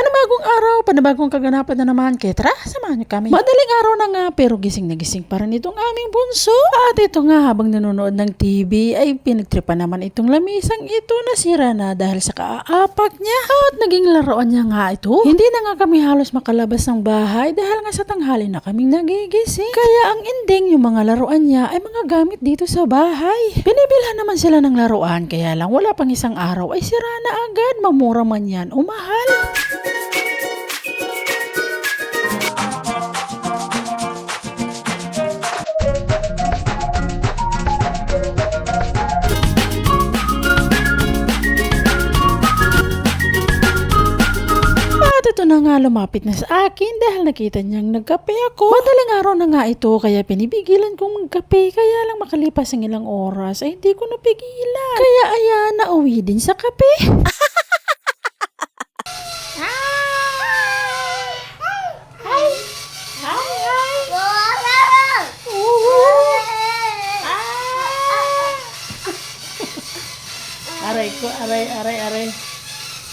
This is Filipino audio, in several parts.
Panibagong araw, panibagong kaganapan na naman. Kaya tara, samahan niyo kami. Madaling araw na nga pero gising na gising pa rin itong aming bunso. At ito nga habang nanonood ng TV ay pinagtripan naman itong lamisang ito na sira na dahil sa kaaapak niya. At naging laruan niya nga ito. Hindi na nga kami halos makalabas ng bahay dahil nga sa tanghali na kaming nagigising. Kaya ang ending yung mga laruan niya ay mga gamit dito sa bahay. Binibilhan naman sila ng laruan kaya lang wala pang isang araw ay sira na agad. Mamura man yan o mahal. Ito na nga lumapit na sa akin dahil nakita niyang nagkape ako. Madaling araw na nga ito kaya pinipigilan kong magkape kaya lang makalipas ang ilang oras ay hindi ko napigilan. Kaya ayan, nauwi din sa kape. Aray ko, aray.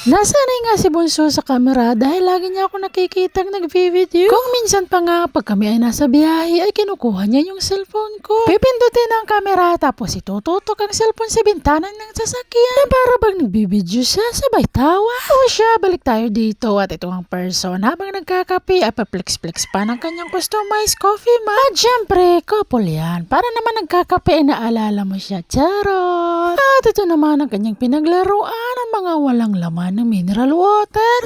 Nasanay nga si Bunso sa camera dahil lagi niya ako nakikitang nag-video. Kung minsan pa nga pag kami ay nasa biyahe ay kinukuha niya yung cellphone ko. Pipindutin ang camera tapos itututok ang cellphone sa bintana ng sasakyan. Na para bang nagbibideo siya sabay tawa. O siya, balik tayo dito at ito ang person habang nagkakape ay pa-flex-flex pa ng kanyang customized coffee mug. At syempre, couple yan. Para naman nagkakape ay naalala mo siya. Charot! At ito naman ang kanyang pinaglaruan ng mga walang laman ng mineral water.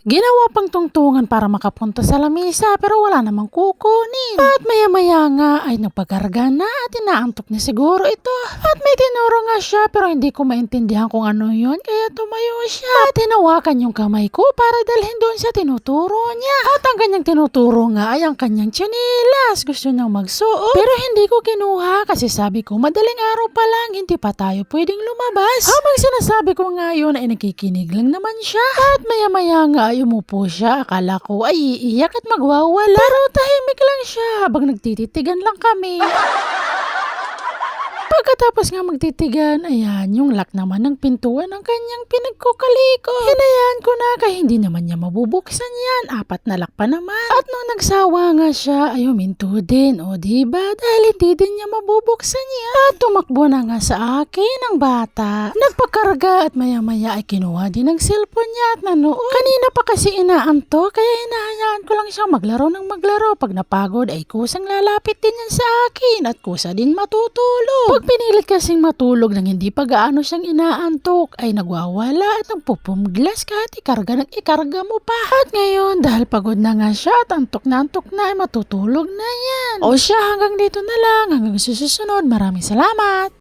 Ginawa pang tungtungan para makapunta sa lamisa pero wala namang kukunin. At maya-maya nga ay nagpagarga na at inaantok na siguro ito. At may tinuro nga siya pero hindi ko maintindihan kung ano yun kaya tumayo siya. At hinawakan yung kamay ko para dalhin doon sa tinuturo niya. At ang kanyang tinuturo nga ay ang kanyang tsinelas. Gusto niyang magsuot pero hindi ko kinuha kasi sabi ko madaling araw pa lang hindi pa tayo pwedeng lumabas. Habang sinasabi ko nga yun ay nakikinig lang naman siya. At maya-maya nga umupo siya. Akala ko ay iiyak at magwawala. Pero tahimik lang siya habang nagtititigan lang kami. Pagkatapos nga magtitigan, ayan, yung lock naman ng pintuan ng kanyang pinagkukaliko. Hinayaan ko na kaya hindi naman niya mabubuksan yan. 4 na lock pa naman. At nung nagsawa nga siya, ay huminto din. O diba? Dahil hindi din niya mabubuksan yan. At tumakbo na nga sa akin ang bata. Nagpakarga at maya-maya ay kinuha din ang cellphone niya at nanood. Kanina pa kasi inaanto, kaya hinahayaan ko lang siya maglaro ng maglaro. Pag napagod ay kusang lalapit din yan sa akin at kusa din matutulog. Pag pinilit kasing matulog nang hindi pa gaano siyang inaantok ay nagwawala at nagpupumglas kahit ikarga mo pa. At ngayon dahil pagod na nga siya at antok na ay matutulog na yan. O siya, hanggang dito na lang. Hanggang susunod. Maraming salamat.